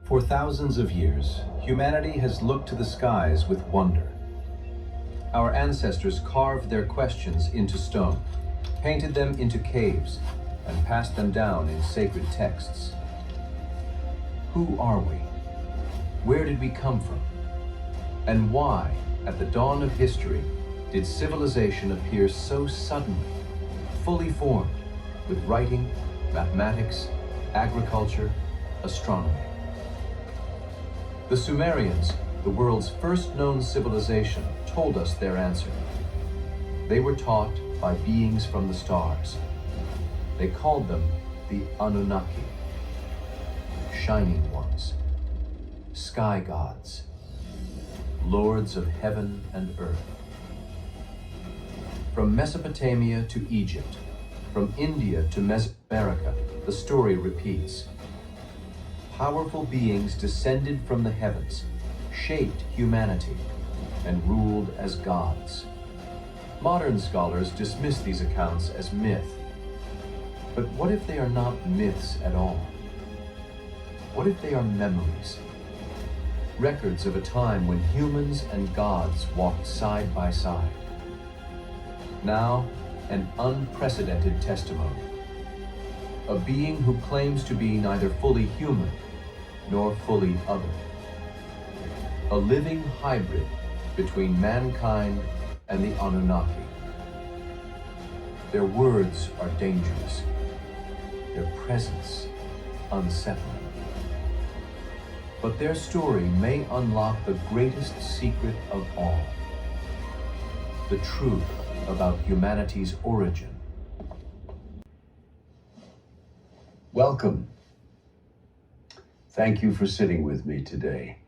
For thousands of years, humanity has looked to the skies with wonder. Our ancestors carved their questions into stone, painted them into caves, and passed them down in sacred texts. Who are we? Where did we come from? And why, at the dawn of history, did civilization appear so suddenly, fully formed, with writing, mathematics, agriculture, astronomy? The Sumerians, the world's first known civilization, told us their answer. They were taught by beings from the stars. They called them the Anunnaki, shining ones, sky gods, lords of heaven and earth. From Mesopotamia to Egypt, from India to Mesoamerica, the story repeats. Powerful beings descended from the heavens, shaped humanity, and ruled as gods. Modern scholars dismiss these accounts as myth. But what if they are not myths at all? What if they are memories? Records of a time when humans and gods walked side by side. Now, an unprecedented testimony. A being who claims to be neither fully human nor fully other. A living hybrid between mankind and the Anunnaki. Their words are dangerous. Their presence unsettling. But their story may unlock the greatest secret of all. The truth about humanity's origin. Welcome. Thank you for sitting with me today.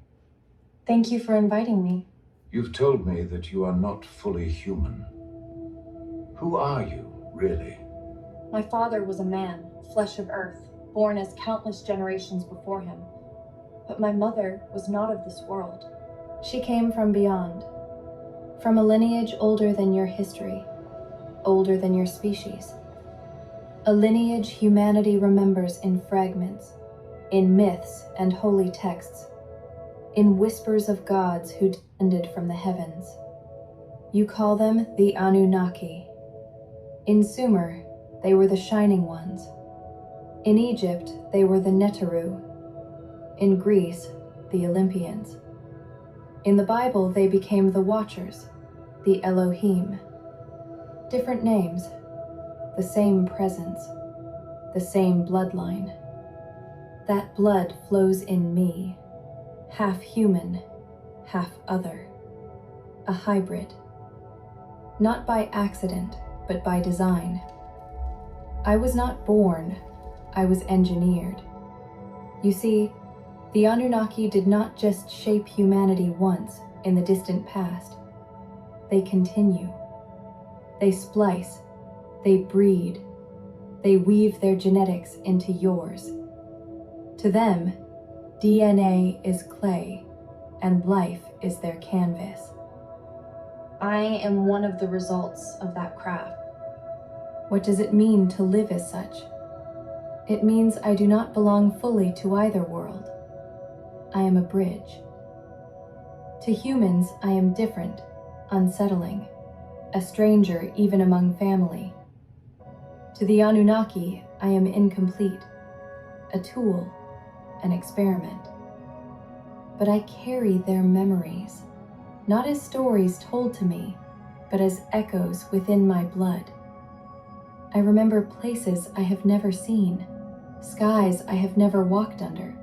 Thank you for inviting me. You've told me that you are not fully human. Who are you, really? My father was a man, flesh of earth, born as countless generations before him. But my mother was not of this world. She came from beyond, from a lineage older than your history, older than your species. A lineage humanity remembers in fragments, in myths and holy texts, in whispers of gods who descended from the heavens. You call them the Anunnaki. In Sumer, they were the Shining Ones. In Egypt, they were the Neteru. In Greece, the Olympians. In the Bible, they became the Watchers, the Elohim. Different names, the same presence, the same bloodline. That blood flows in me, half human, half other. A hybrid. Not by accident, but by design. I was not born, I was engineered. You see, the Anunnaki did not just shape humanity once in the distant past. They continue. They splice, they breed, they weave their genetics into yours. To them, DNA is clay, and life is their canvas. I am one of the results of that craft. What does it mean to live as such? It means I do not belong fully to either world. I am a bridge. To humans, I am different, unsettling, a stranger even among family. To the Anunnaki, I am incomplete, a tool, an experiment. But I carry their memories, not as stories told to me, but as echoes within my blood. I remember places I have never seen, skies I have never walked under.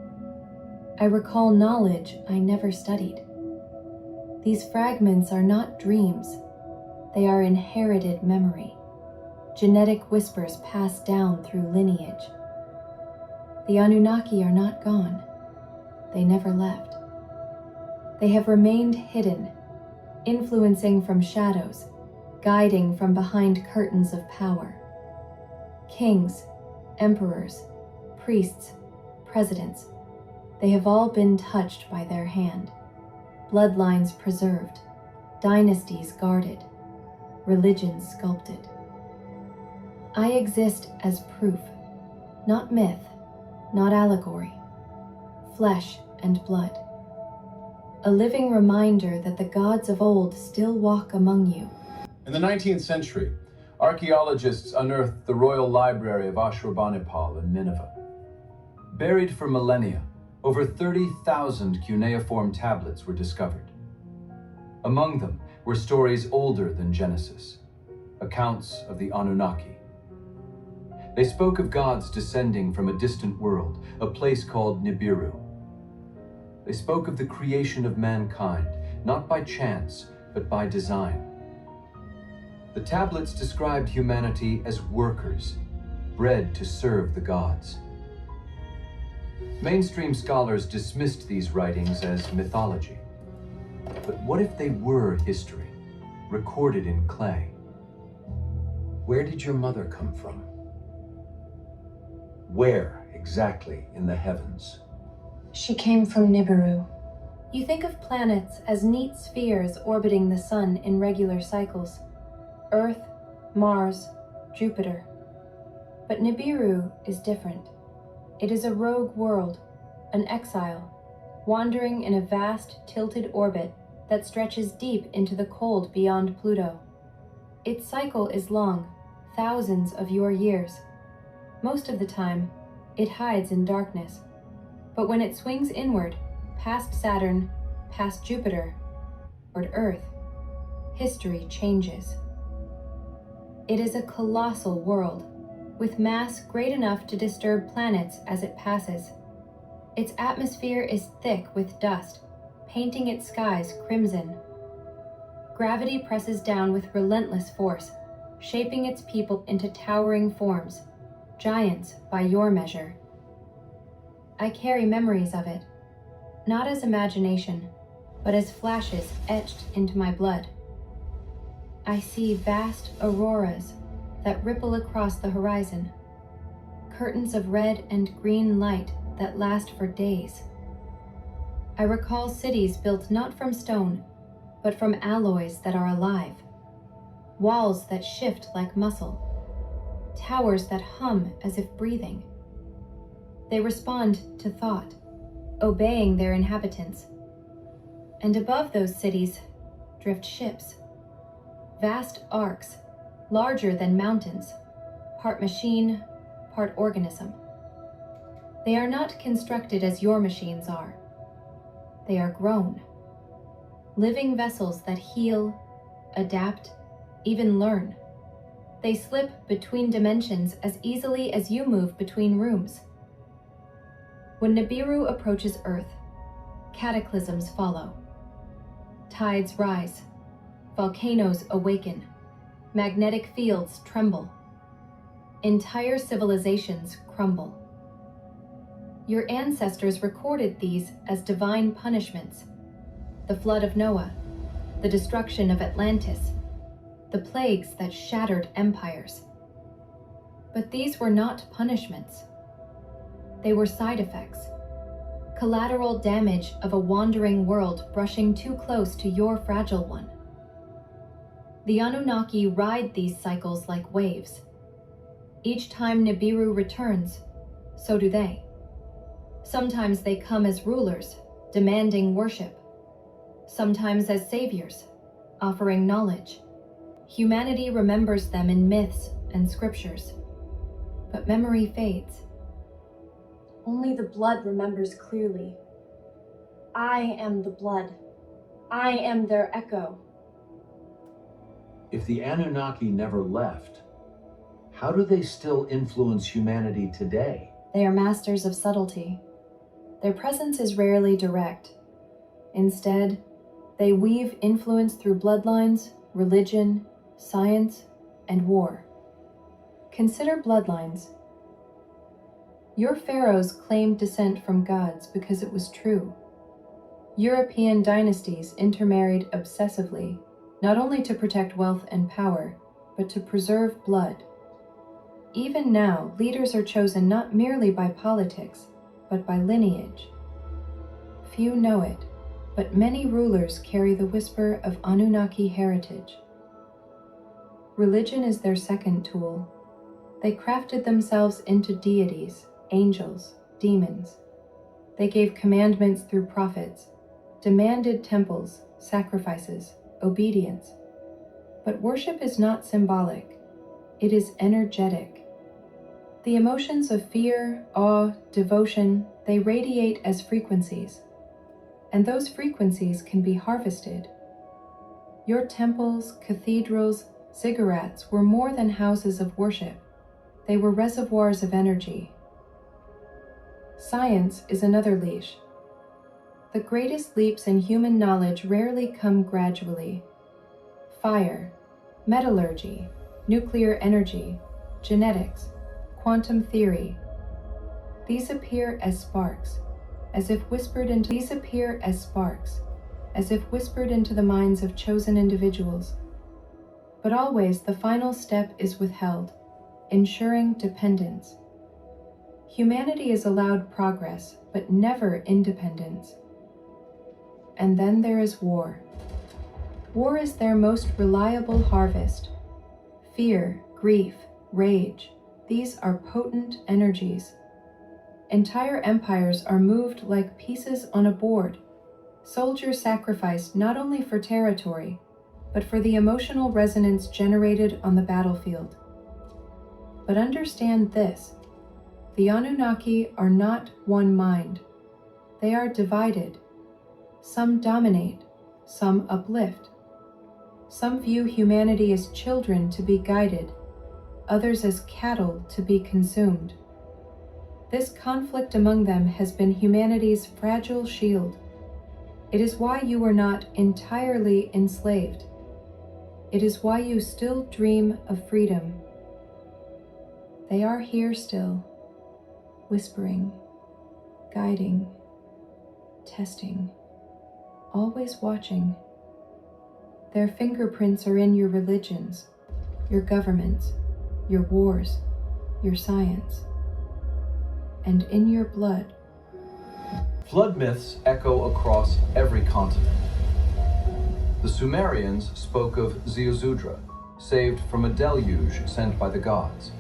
I recall knowledge I never studied. These fragments are not dreams. They are inherited memory, genetic whispers passed down through lineage. The Anunnaki are not gone. They never left. They have remained hidden, influencing from shadows, guiding from behind curtains of power. Kings, emperors, priests, presidents, they have all been touched by their hand. Bloodlines preserved, dynasties guarded, religions sculpted. I exist as proof, not myth, not allegory. Flesh and blood. A living reminder that the gods of old still walk among you. In the 19th century, archaeologists unearthed the Royal Library of Ashurbanipal in Nineveh. Buried for millennia, over 30,000 cuneiform tablets were discovered. Among them were stories older than Genesis, accounts of the Anunnaki. They spoke of gods descending from a distant world, a place called Nibiru. They spoke of the creation of mankind, not by chance, but by design. The tablets described humanity as workers, bred to serve the gods. Mainstream scholars dismissed these writings as mythology. But what if they were history, recorded in clay? Where did your mother come from? Where exactly in the heavens? She came from Nibiru. You think of planets as neat spheres orbiting the sun in regular cycles. Earth, Mars, Jupiter. But Nibiru is different. It is a rogue world, an exile, wandering in a vast, tilted orbit that stretches deep into the cold beyond Pluto. Its cycle is long, thousands of your years. Most of the time, it hides in darkness. But when it swings inward, past Saturn, past Jupiter, toward Earth, history changes. It is a colossal world, with mass great enough to disturb planets as it passes. Its atmosphere is thick with dust, painting its skies crimson. Gravity presses down with relentless force, shaping its people into towering forms, giants by your measure. I carry memories of it, not as imagination, but as flashes etched into my blood. I see vast auroras that ripple across the horizon, curtains of red and green light that last for days. I recall cities built not from stone, but from alloys that are alive, walls that shift like muscle, towers that hum as if breathing. They respond to thought, obeying their inhabitants. And above those cities drift ships, vast arcs, larger than mountains, part machine, part organism. They are not constructed as your machines are. They are grown. Living vessels that heal, adapt, even learn. They slip between dimensions as easily as you move between rooms. When Nibiru approaches Earth, cataclysms follow. Tides rise, volcanoes awaken, magnetic fields tremble. Entire civilizations crumble. Your ancestors recorded these as divine punishments. The flood of Noah, the destruction of Atlantis, the plagues that shattered empires. But these were not punishments. They were side effects, collateral damage of a wandering world brushing too close to your fragile one. The Anunnaki ride these cycles like waves. Each time Nibiru returns, so do they. Sometimes they come as rulers, demanding worship. Sometimes as saviors, offering knowledge. Humanity remembers them in myths and scriptures. But memory fades. Only the blood remembers clearly. I am the blood. I am their echo. If the Anunnaki never left, how do they still influence humanity today? They are masters of subtlety. Their presence is rarely direct. Instead, they weave influence through bloodlines, religion, science, and war. Consider bloodlines. Your pharaohs claimed descent from gods because it was true. European dynasties intermarried obsessively, not only to protect wealth and power, but to preserve blood. Even now, leaders are chosen not merely by politics, but by lineage. Few know it, but many rulers carry the whisper of Anunnaki heritage. Religion is their second tool. They crafted themselves into deities, angels, demons. They gave commandments through prophets, demanded temples, sacrifices, obedience. But worship is not symbolic, it is energetic. The emotions of fear, awe, devotion, they radiate as frequencies, and those frequencies can be harvested. Your temples, cathedrals, ziggurats were more than houses of worship. They were reservoirs of energy. Science is another leash. The greatest leaps in human knowledge rarely come gradually. Fire, metallurgy, nuclear energy, genetics, quantum theory. These appear as sparks, as if whispered into the minds of chosen individuals. But always the final step is withheld, ensuring dependence. Humanity is allowed progress, but never independence. And then there is war. War is their most reliable harvest. Fear, grief, rage, these are potent energies. Entire empires are moved like pieces on a board. Soldiers sacrificed not only for territory, but for the emotional resonance generated on the battlefield. But understand this, the Anunnaki are not one mind. They are divided. Some dominate, some uplift. Some view humanity as children to be guided, others as cattle to be consumed. This conflict among them has been humanity's fragile shield. It is why you are not entirely enslaved. It is why you still dream of freedom. They are here still, whispering, guiding, testing, always watching. Their fingerprints are in your religions, your governments, your wars, your science, and in your blood. Flood myths echo across every continent. The Sumerians spoke of Ziusudra, saved from a deluge sent by the gods.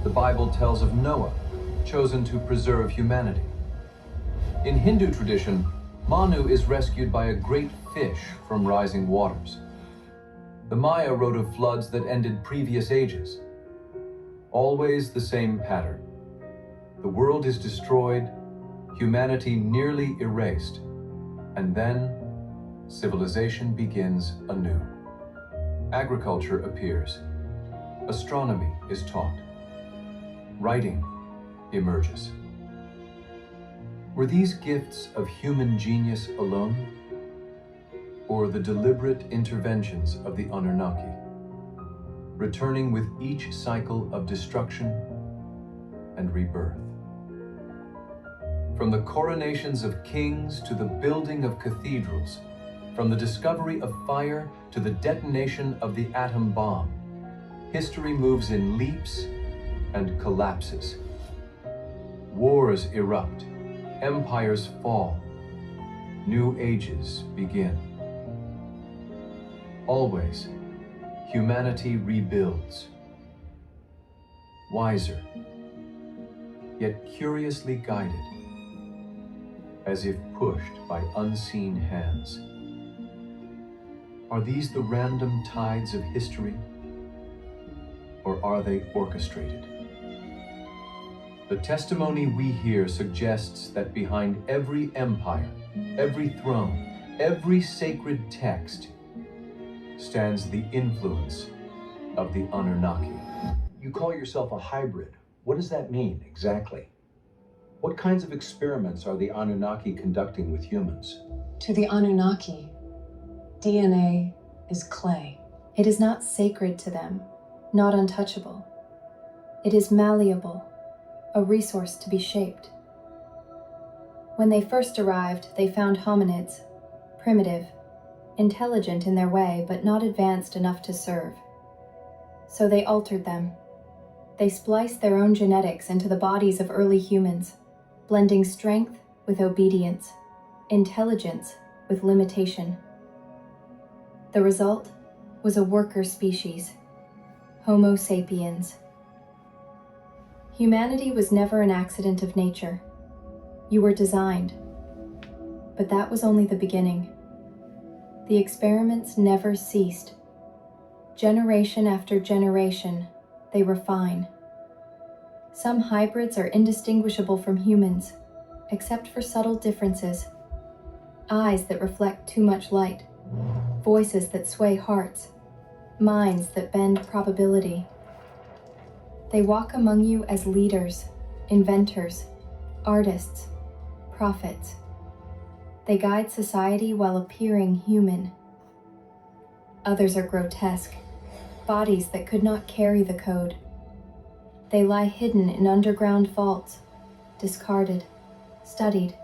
The Bible tells of Noah, chosen to preserve humanity. In Hindu tradition, Manu is rescued by a great fish from rising waters. The Maya wrote of floods that ended previous ages. Always the same pattern. The world is destroyed, humanity nearly erased, and then civilization begins anew. Agriculture appears. Astronomy is taught. Writing emerges. Were these gifts of human genius alone, or the deliberate interventions of the Anunnaki, returning with each cycle of destruction and rebirth? From the coronations of kings to the building of cathedrals, from the discovery of fire to the detonation of the atom bomb, history moves in leaps and collapses. Wars erupt, empires fall, new ages begin. Always, humanity rebuilds. Wiser, yet curiously guided, as if pushed by unseen hands. Are these the random tides of history, or are they orchestrated? The testimony we hear suggests that behind every empire, every throne, every sacred text stands the influence of the Anunnaki. You call yourself a hybrid. What does that mean exactly? What kinds of experiments are the Anunnaki conducting with humans? To the Anunnaki, DNA is clay. It is not sacred to them, not untouchable. It is malleable, a resource to be shaped. When they first arrived, they found hominids, primitive, intelligent in their way, but not advanced enough to serve. So they altered them. They spliced their own genetics into the bodies of early humans, blending strength with obedience, intelligence with limitation. The result was a worker species, Homo sapiens. Humanity was never an accident of nature. You were designed. But that was only the beginning. The experiments never ceased. Generation after generation, they refine. Some hybrids are indistinguishable from humans, except for subtle differences. Eyes that reflect too much light, voices that sway hearts, minds that bend probability. They walk among you as leaders, inventors, artists, prophets. They guide society while appearing human. Others are grotesque, bodies that could not carry the code. They lie hidden in underground vaults, discarded, studied,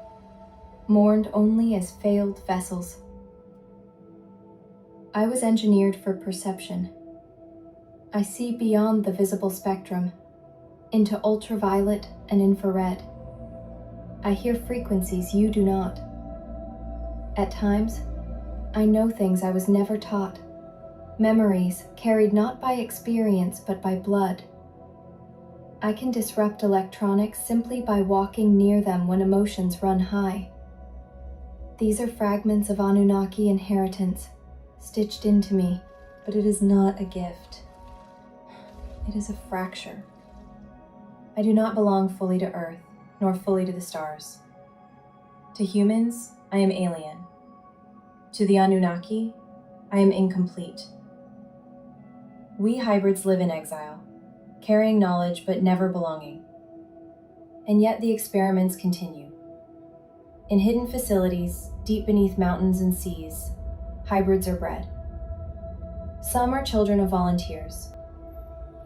mourned only as failed vessels. I was engineered for perception. I see beyond the visible spectrum, into ultraviolet and infrared. I hear frequencies you do not. At times, I know things I was never taught, memories carried not by experience but by blood. I can disrupt electronics simply by walking near them when emotions run high. These are fragments of Anunnaki inheritance, stitched into me, but it is not a gift. It is a fracture. I do not belong fully to Earth, nor fully to the stars. To humans, I am alien. To the Anunnaki, I am incomplete. We hybrids live in exile, carrying knowledge but never belonging. And yet the experiments continue. In hidden facilities, deep beneath mountains and seas, hybrids are bred. Some are children of volunteers.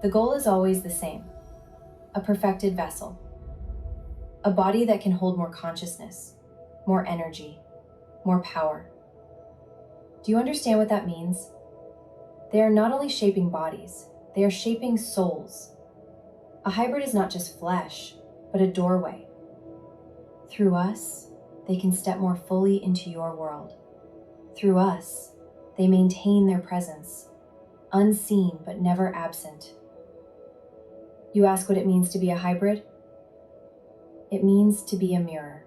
The goal is always the same: a perfected vessel. A body that can hold more consciousness, more energy, more power. Do you understand what that means? They are not only shaping bodies, they are shaping souls. A hybrid is not just flesh, but a doorway. Through us, they can step more fully into your world. Through us, they maintain their presence, unseen but never absent. You ask what it means to be a hybrid? It means to be a mirror,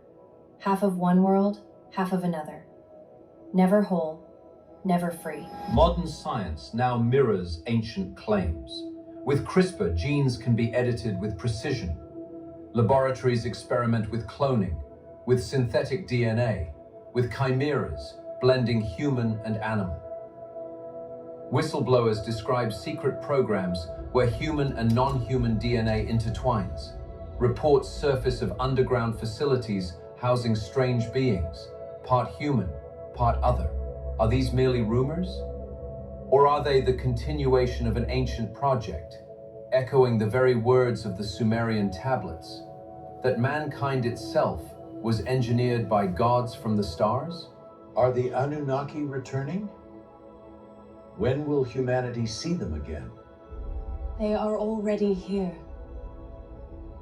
half of one world, half of another. Never whole, never free. Modern science now mirrors ancient claims. With CRISPR, genes can be edited with precision. Laboratories experiment with cloning, with synthetic DNA, with chimeras, blending human and animal. Whistleblowers describe secret programs where human and non-human DNA intertwines. Reports surface of underground facilities housing strange beings, part human, part other. Are these merely rumors? Or are they the continuation of an ancient project, echoing the very words of the Sumerian tablets, that mankind itself was engineered by gods from the stars? Are the Anunnaki returning? When will humanity see them again? They are already here.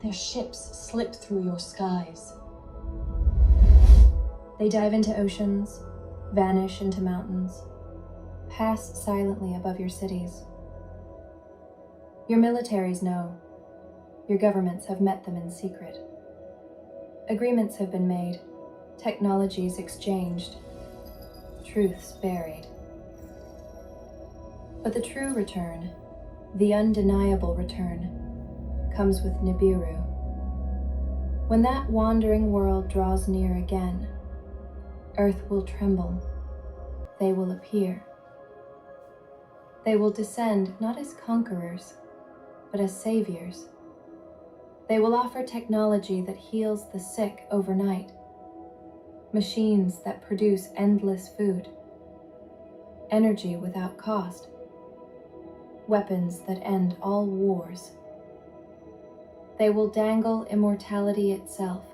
Their ships slip through your skies. They dive into oceans, vanish into mountains, pass silently above your cities. Your militaries know. Your governments have met them in secret. Agreements have been made, technologies exchanged, truths buried. But the true return, the undeniable return, comes with Nibiru. When that wandering world draws near again, Earth will tremble. They will appear. They will descend not as conquerors, but as saviors. They will offer technology that heals the sick overnight, machines that produce endless food, energy without cost, weapons that end all wars. They will dangle immortality itself,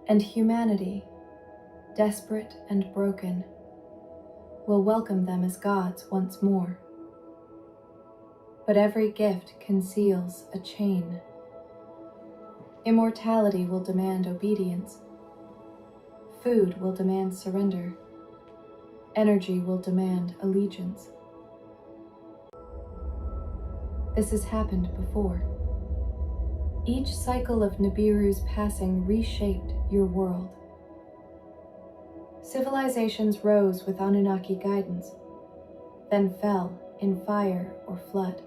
and humanity, desperate and broken, will welcome them as gods once more. But every gift conceals a chain. Immortality will demand obedience. Food will demand surrender. Energy will demand allegiance. This has happened before. Each cycle of Nibiru's passing reshaped your world. Civilizations rose with Anunnaki guidance, then fell in fire or flood.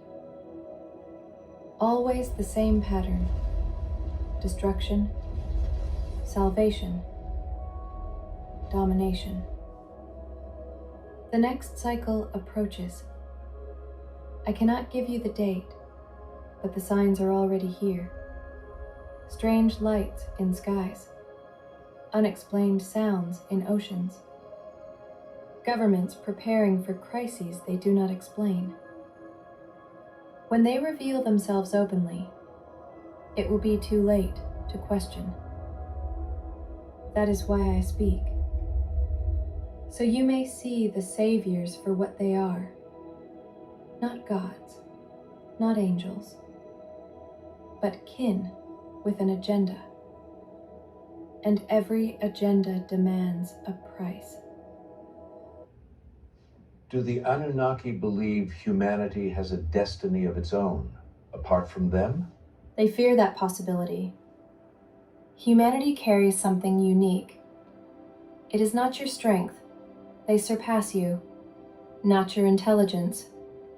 Always the same pattern: destruction, salvation, domination. The next cycle approaches. I cannot give you the date, but the signs are already here. Strange lights in skies, unexplained sounds in oceans, governments preparing for crises they do not explain. When they reveal themselves openly, it will be too late to question. That is why I speak, so you may see the saviors for what they are. Not gods, not angels, but kin with an agenda. And every agenda demands a price. Do the Anunnaki believe humanity has a destiny of its own, apart from them? They fear that possibility. Humanity carries something unique. It is not your strength. They surpass you. Not your intelligence.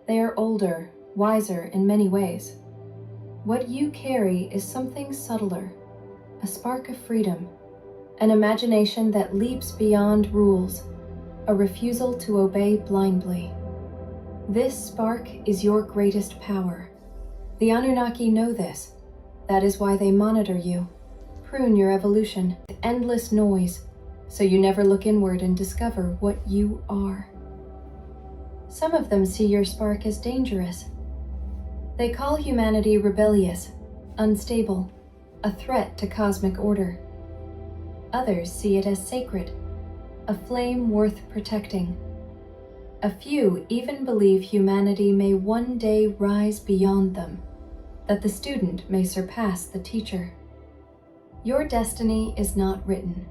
They are older, wiser in many ways. What you carry is something subtler, a spark of freedom, an imagination that leaps beyond rules, a refusal to obey blindly. This spark is your greatest power. The Anunnaki know this. That is why they monitor you, prune your evolution with endless noise, so you never look inward and discover what you are. Some of them see your spark as dangerous. They call humanity rebellious, unstable, a threat to cosmic order. Others see it as sacred, a flame worth protecting. A few even believe humanity may one day rise beyond them, that the student may surpass the teacher. Your destiny is not written.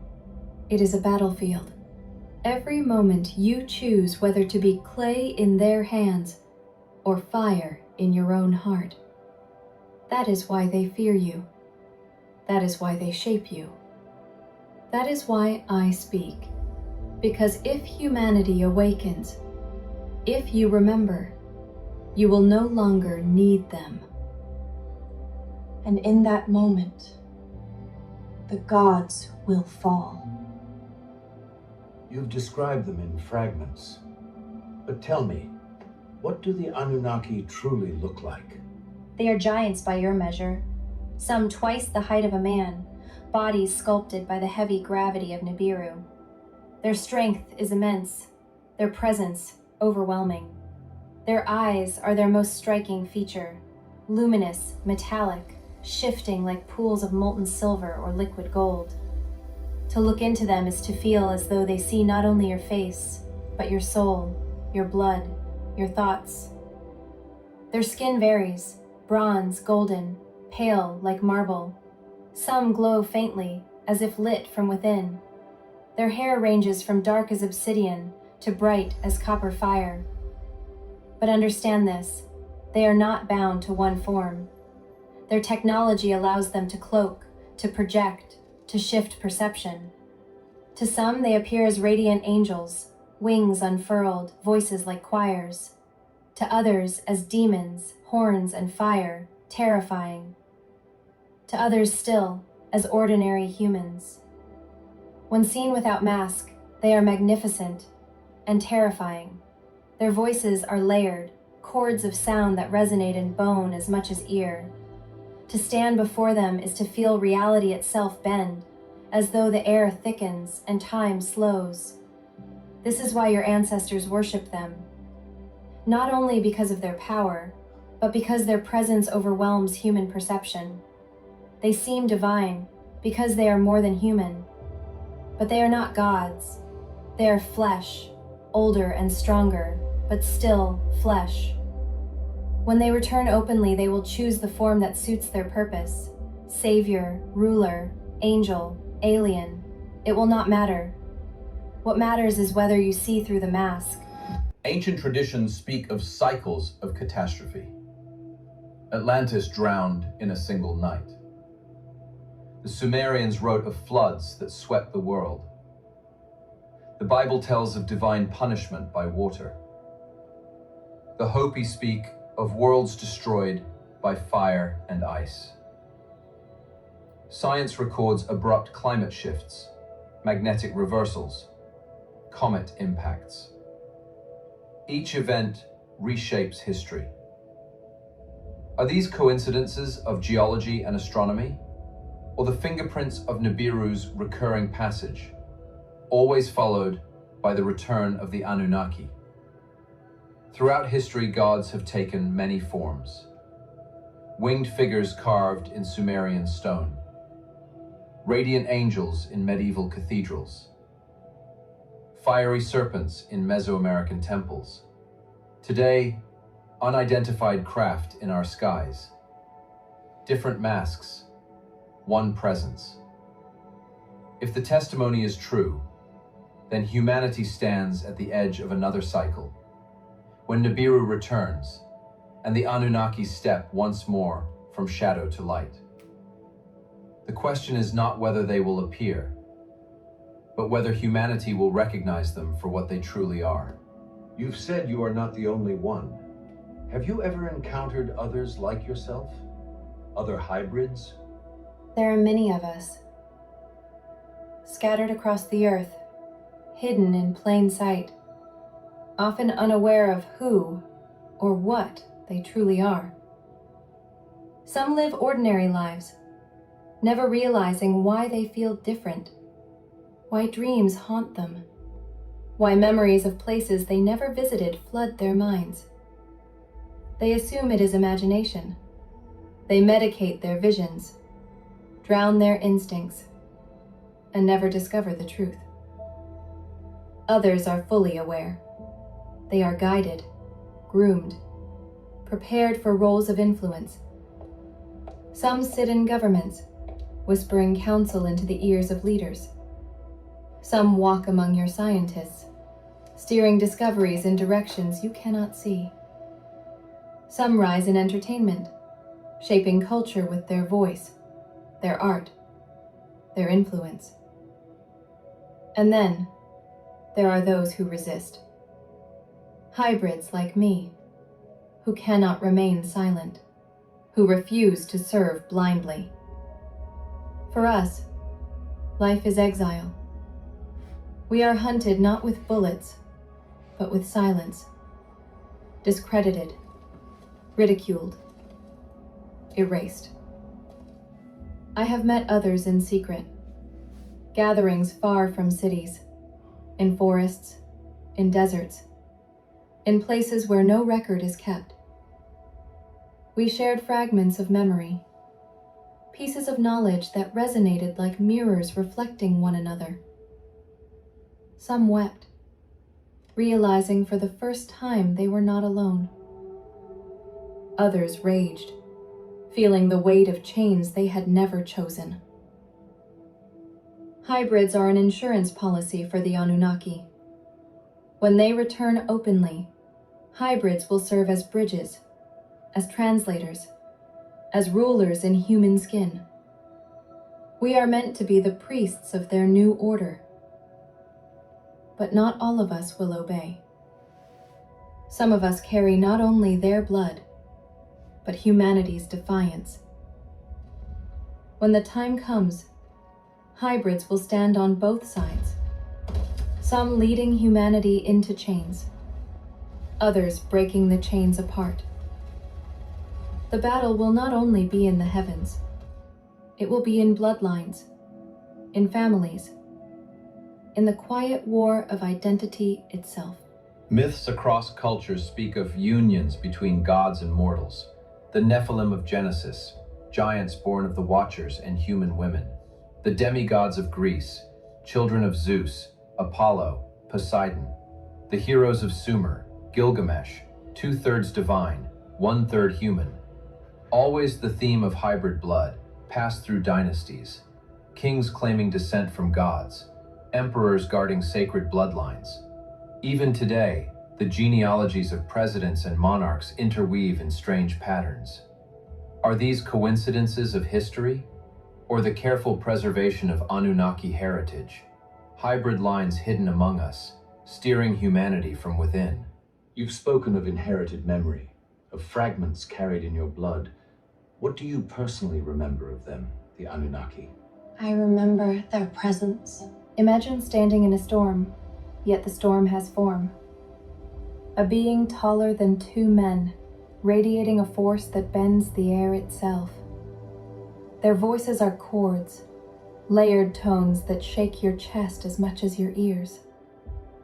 It is a battlefield. Every moment you choose whether to be clay in their hands or fire in your own heart. That is why they fear you. That is why they shape you. That is why I speak. Because if humanity awakens, if you remember, you will no longer need them. And in that moment, the gods will fall. You've described them in fragments. But tell me, what do the Anunnaki truly look like? They are giants by your measure, some twice the height of a man, bodies sculpted by the heavy gravity of Nibiru. Their strength is immense, their presence overwhelming. Their eyes are their most striking feature, luminous, metallic, shifting like pools of molten silver or liquid gold. To look into them is to feel as though they see not only your face, but your soul, your blood, your thoughts. Their skin varies, bronze, golden, pale like marble. Some glow faintly, as if lit from within. Their hair ranges from dark as obsidian to bright as copper fire. But understand this, they are not bound to one form. Their technology allows them to cloak, to project, to shift perception. To some, they appear as radiant angels, wings unfurled, voices like choirs. To others, as demons, horns and fire, terrifying. To others still, as ordinary humans. When seen without mask, they are magnificent and terrifying. Their voices are layered, chords of sound that resonate in bone as much as ear. To stand before them is to feel reality itself bend, as though the air thickens and time slows. This is why your ancestors worshipped them. Not only because of their power, but because their presence overwhelms human perception. They seem divine because they are more than human. But they are not gods. They are flesh, older and stronger, but still flesh. When they return openly, they will choose the form that suits their purpose. Savior, ruler, angel, alien. It will not matter. What matters is whether you see through the mask. Ancient traditions speak of cycles of catastrophe. Atlantis drowned in a single night. The Sumerians wrote of floods that swept the world. The Bible tells of divine punishment by water. The Hopi speak of worlds destroyed by fire and ice. Science records abrupt climate shifts, magnetic reversals, comet impacts. Each event reshapes history. Are these coincidences of geology and astronomy, or the fingerprints of Nibiru's recurring passage, always followed by the return of the Anunnaki? Throughout history, gods have taken many forms. Winged figures carved in Sumerian stone, radiant angels in medieval cathedrals, fiery serpents in Mesoamerican temples. Today, unidentified craft in our skies. Different masks, one presence. If the testimony is true, then humanity stands at the edge of another cycle, when Nibiru returns and the Anunnaki step once more from shadow to light. The question is not whether they will appear, but whether humanity will recognize them for what they truly are. You've said you are not the only one. Have you ever encountered others like yourself? Other hybrids? There are many of us, scattered across the earth, hidden in plain sight, often unaware of who or what they truly are. Some live ordinary lives, never realizing why they feel different, why dreams haunt them, why memories of places they never visited flood their minds. They assume it is imagination. They medicate their visions, drown their instincts, and never discover the truth. Others are fully aware. They are guided, groomed, prepared for roles of influence. Some sit in governments, whispering counsel into the ears of leaders. Some walk among your scientists, steering discoveries in directions you cannot see. Some rise in entertainment, shaping culture with their voice, their art, their influence. And then, there are those who resist. Hybrids like me, who cannot remain silent, who refuse to serve blindly. For us, life is exile. We are hunted not with bullets, but with silence, discredited, ridiculed, erased. I have met others in secret, gatherings far from cities, in forests, in deserts, in places where no record is kept. We shared fragments of memory, pieces of knowledge that resonated like mirrors reflecting one another. Some wept, realizing for the first time they were not alone. Others raged, feeling the weight of chains they had never chosen. Hybrids are an insurance policy for the Anunnaki. When they return openly, hybrids will serve as bridges, as translators, as rulers in human skin. We are meant to be the priests of their new order. But not all of us will obey. Some of us carry not only their blood, but humanity's defiance. When the time comes, hybrids will stand on both sides, some leading humanity into chains, others breaking the chains apart. The battle will not only be in the heavens, it will be in bloodlines, in families, in the quiet war of identity itself. Myths across cultures speak of unions between gods and mortals, the Nephilim of Genesis, giants born of the Watchers and human women, the demigods of Greece, children of Zeus, Apollo, Poseidon, the heroes of Sumer, Gilgamesh, 2/3 divine, 1/3 human. Always the theme of hybrid blood, passed through dynasties, kings claiming descent from gods, emperors guarding sacred bloodlines. Even today, the genealogies of presidents and monarchs interweave in strange patterns. Are these coincidences of history, or the careful preservation of Anunnaki heritage, hybrid lines hidden among us, steering humanity from within. You've spoken of inherited memory, of fragments carried in your blood. What do you personally remember of them, the Anunnaki? I remember their presence. Imagine standing in a storm, yet the storm has form. A being taller than two men, radiating a force that bends the air itself. Their voices are chords, layered tones that shake your chest as much as your ears.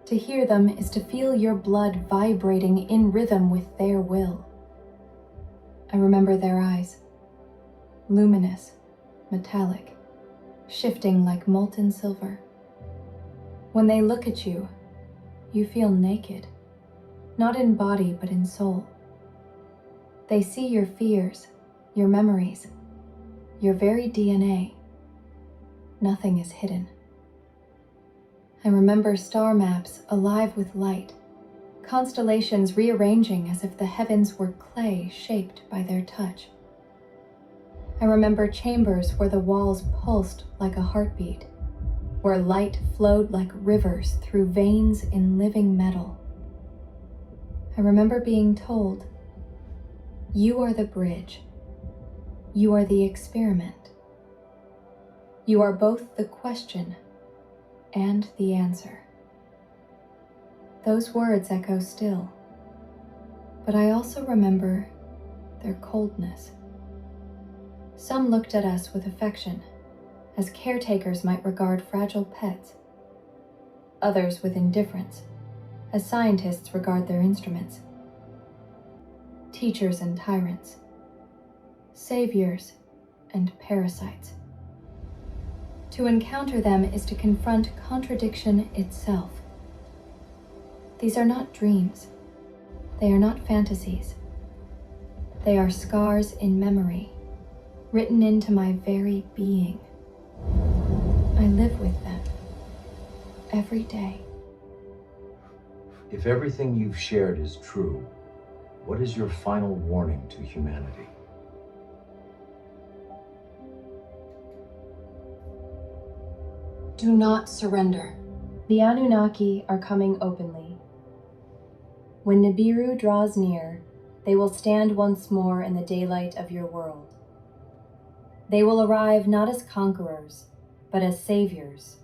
To hear them is to feel your blood vibrating in rhythm with their will. I remember their eyes, luminous, metallic, shifting like molten silver. When they look at you, you feel naked, not in body but in soul. They see your fears, your memories, your very DNA. Nothing is hidden. I remember star maps alive with light, constellations rearranging as if the heavens were clay shaped by their touch. I remember chambers where the walls pulsed like a heartbeat, where light flowed like rivers through veins in living metal. I remember being told, "You are the bridge. You are the experiment. You are both the question and the answer." Those words echo still, but I also remember their coldness. Some looked at us with affection, as caretakers might regard fragile pets. Others with indifference, as scientists regard their instruments. Teachers and tyrants, saviors and parasites. To encounter them is to confront contradiction itself. These are not dreams. They are not fantasies. They are scars in memory, written into my very being. I live with them every day. If everything you've shared is true, what is your final warning to humanity? Do not surrender. The Anunnaki are coming openly. When Nibiru draws near, they will stand once more in the daylight of your world. They will arrive not as conquerors, but as saviors.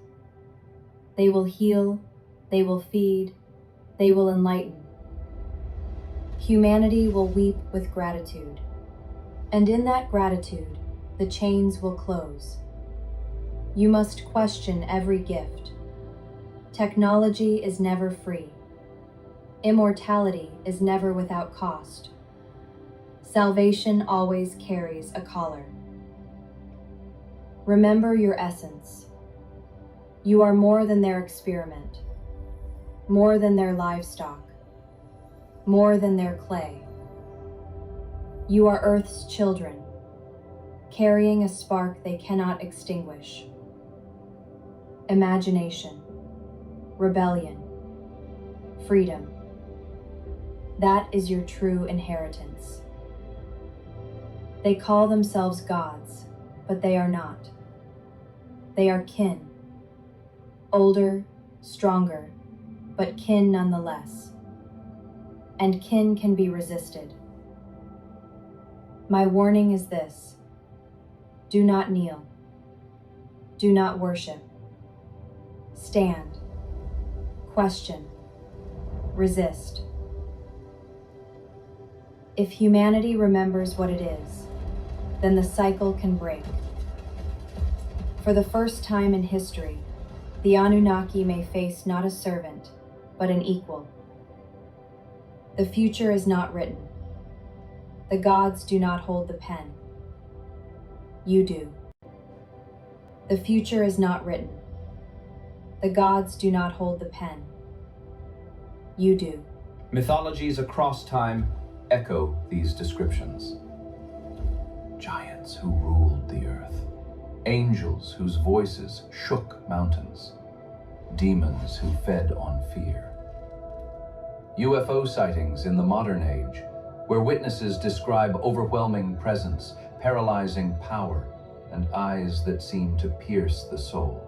They will heal, they will feed, they will enlighten. Humanity will weep with gratitude, and in that gratitude, the chains will close. You must question every gift. Technology is never free. Immortality is never without cost. Salvation always carries a collar. Remember your essence. You are more than their experiment, more than their livestock, more than their clay. You are Earth's children, carrying a spark they cannot extinguish. Imagination, rebellion, freedom. That is your true inheritance. They call themselves gods, but they are not. They are kin. Older, stronger, but kin nonetheless. And kin can be resisted. My warning is this: do not kneel. Do not worship. Stand. Question. Resist. If humanity remembers what it is, then the cycle can break. For the first time in history, the Anunnaki may face not a servant, but an equal. The future is not written. The gods do not hold the pen. You do. The future is not written. The gods do not hold the pen. You do. Mythologies across time echo these descriptions. Giants who ruled the earth, angels whose voices shook mountains, demons who fed on fear. UFO sightings in the modern age, where witnesses describe overwhelming presence, paralyzing power, and eyes that seem to pierce the soul.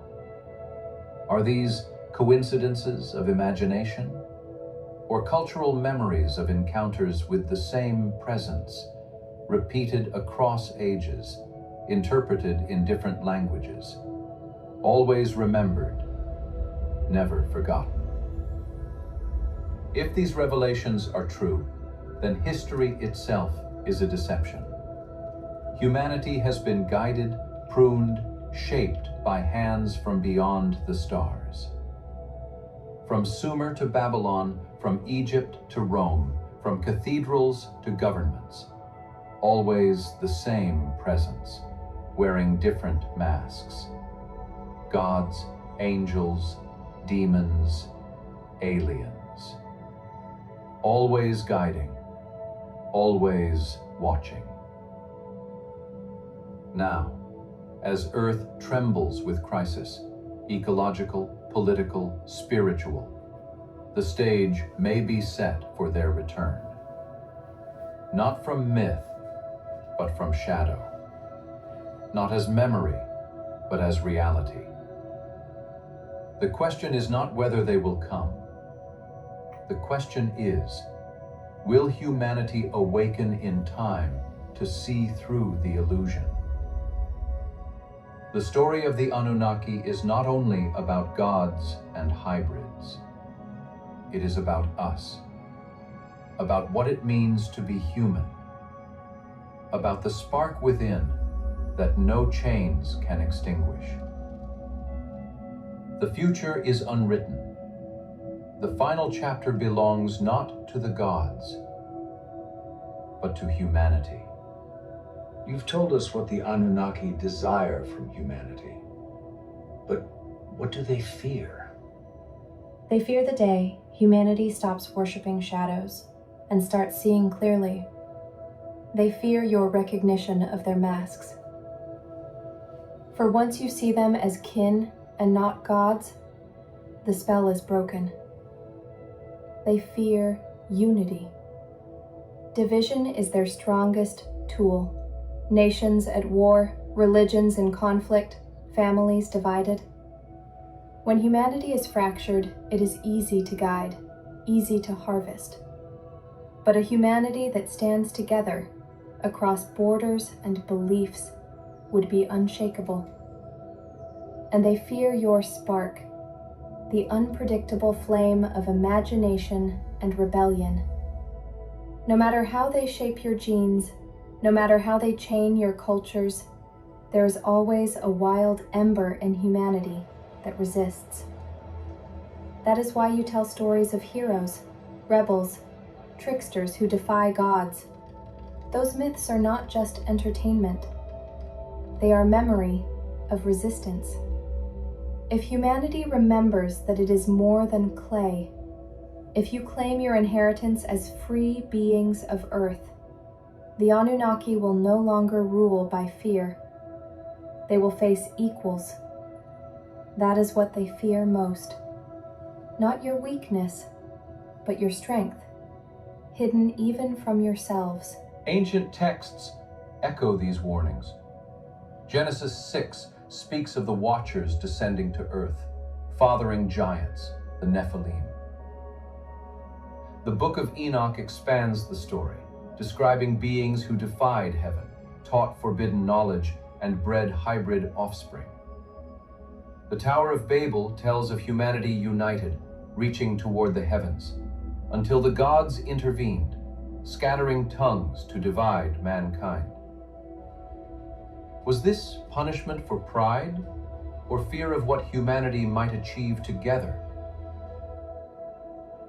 Are these coincidences of imagination, or cultural memories of encounters with the same presence, repeated across ages, interpreted in different languages, always remembered, never forgotten? If these revelations are true, then history itself is a deception. Humanity has been guided, pruned, shaped by hands from beyond the stars. From Sumer to Babylon, from Egypt to Rome, from cathedrals to governments, always the same presence, wearing different masks. Gods, angels, demons, aliens. Always guiding, always watching. Now, as Earth trembles with crisis, ecological, political, spiritual, the stage may be set for their return. Not from myth, but from shadow. Not as memory, but as reality. The question is not whether they will come. The question is, will humanity awaken in time to see through the illusion? The story of the Anunnaki is not only about gods and hybrids. It is about us, about what it means to be human, about the spark within that no chains can extinguish. The future is unwritten. The final chapter belongs not to the gods, but to humanity. You've told us what the Anunnaki desire from humanity. But what do they fear? They fear the day humanity stops worshiping shadows and starts seeing clearly. They fear your recognition of their masks. For once you see them as kin and not gods, the spell is broken. They fear unity. Division is their strongest tool. Nations at war, religions in conflict, families divided. When humanity is fractured, it is easy to guide, easy to harvest. But a humanity that stands together across borders and beliefs would be unshakable. And they fear your spark, the unpredictable flame of imagination and rebellion. No matter how they shape your genes, no matter how they chain your cultures, there is always a wild ember in humanity that resists. That is why you tell stories of heroes, rebels, tricksters who defy gods. Those myths are not just entertainment. They are memory of resistance. If humanity remembers that it is more than clay, if you claim your inheritance as free beings of Earth, the Anunnaki will no longer rule by fear. They will face equals. That is what they fear most. Not your weakness, but your strength, hidden even from yourselves. Ancient texts echo these warnings. Genesis 6 speaks of the Watchers descending to earth, fathering giants, the Nephilim. The Book of Enoch expands the story, describing beings who defied heaven, taught forbidden knowledge, and bred hybrid offspring. The Tower of Babel tells of humanity united, reaching toward the heavens, until the gods intervened, scattering tongues to divide mankind. Was this punishment for pride, or fear of what humanity might achieve together?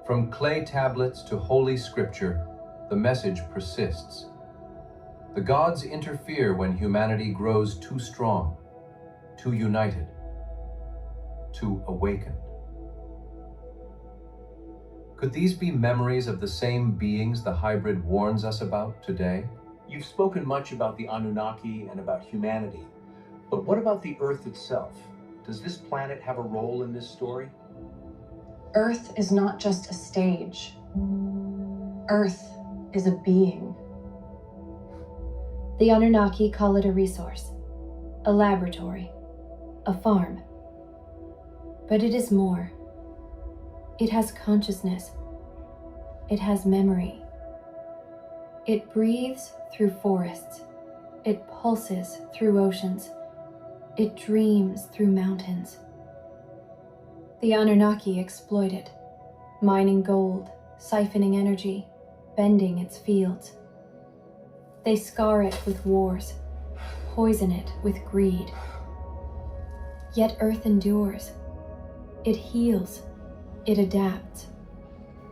From clay tablets to holy scripture, the message persists. The gods interfere when humanity grows too strong, too united, too awakened. Could these be memories of the same beings the hybrid warns us about today? You've spoken much about the Anunnaki and about humanity, but what about the Earth itself? Does this planet have a role in this story? Earth is not just a stage. Earth is a being. The Anunnaki call it a resource, a laboratory, a farm. But it is more. It has consciousness. It has memory. It breathes through forests. It pulses through oceans. It dreams through mountains. The Anunnaki exploit it, mining gold, siphoning energy, bending its fields. They scar it with wars, poison it with greed. Yet Earth endures. It heals. It adapts.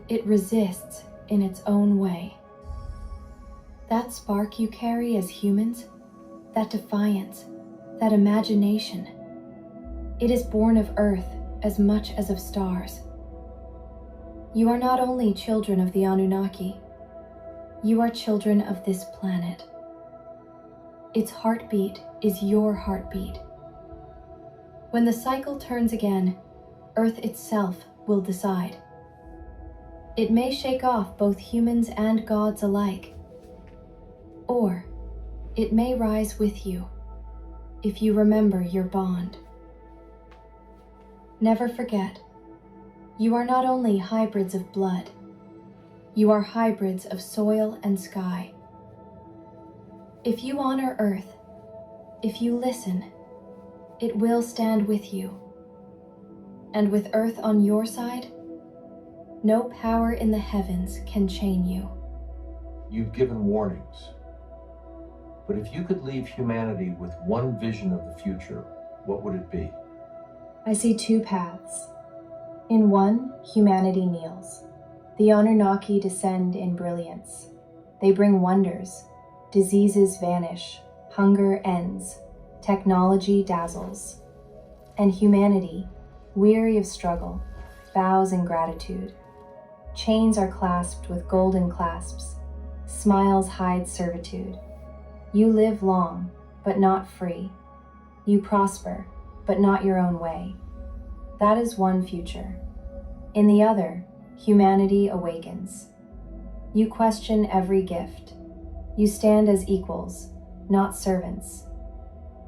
It resists in its own way. That spark you carry as humans, that defiance, that imagination, it is born of Earth as much as of stars. You are not only children of the Anunnaki, you are children of this planet. Its heartbeat is your heartbeat. When the cycle turns again, Earth itself will decide. It may shake off both humans and gods alike, or it may rise with you if you remember your bond. Never forget, you are not only hybrids of blood, you are hybrids of soil and sky. If you honor Earth, if you listen, it will stand with you. And with Earth on your side, no power in the heavens can chain you. You've given warnings. But if you could leave humanity with one vision of the future, what would it be? I see two paths. In one, humanity kneels. The Anunnaki descend in brilliance. They bring wonders. Diseases vanish. Hunger ends. Technology dazzles. And humanity, weary of struggle, bows in gratitude. Chains are clasped with golden clasps. Smiles hide servitude. You live long, but not free. You prosper, but not your own way. That is one future. In the other, humanity awakens. You question every gift. You stand as equals, not servants.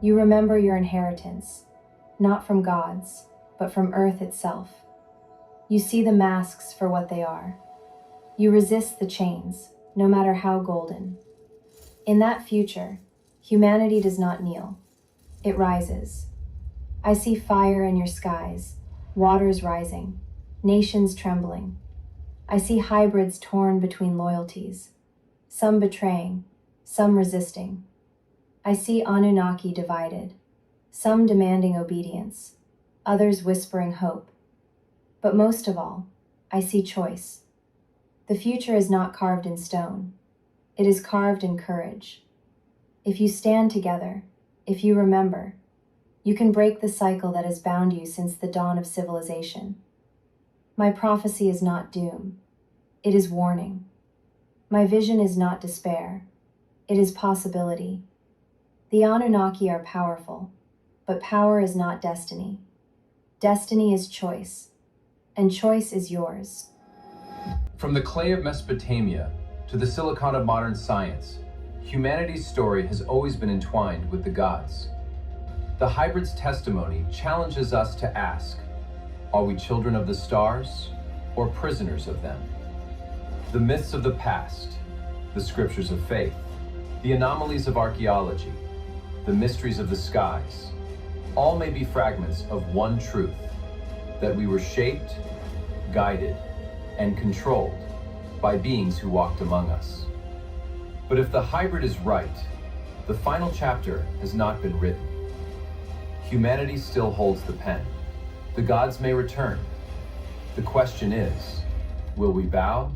You remember your inheritance, not from gods, but from Earth itself. You see the masks for what they are. You resist the chains, no matter how golden. In that future, humanity does not kneel. It rises. I see fire in your skies, waters rising, nations trembling. I see hybrids torn between loyalties, some betraying, some resisting. I see Anunnaki divided, some demanding obedience, others whispering hope. But most of all, I see choice. The future is not carved in stone. It is carved in courage. If you stand together, if you remember, you can break the cycle that has bound you since the dawn of civilization. My prophecy is not doom. It is warning. My vision is not despair. It is possibility. The Anunnaki are powerful, but power is not destiny. Destiny is choice, and choice is yours. From the clay of Mesopotamia to the silicon of modern science, humanity's story has always been entwined with the gods. The hybrid's testimony challenges us to ask, are we children of the stars or prisoners of them? The myths of the past, the scriptures of faith, the anomalies of archaeology, the mysteries of the skies, all may be fragments of one truth, that we were shaped, guided, and controlled by beings who walked among us. But if the hybrid is right, the final chapter has not been written. Humanity still holds the pen. The gods may return. The question is, will we bow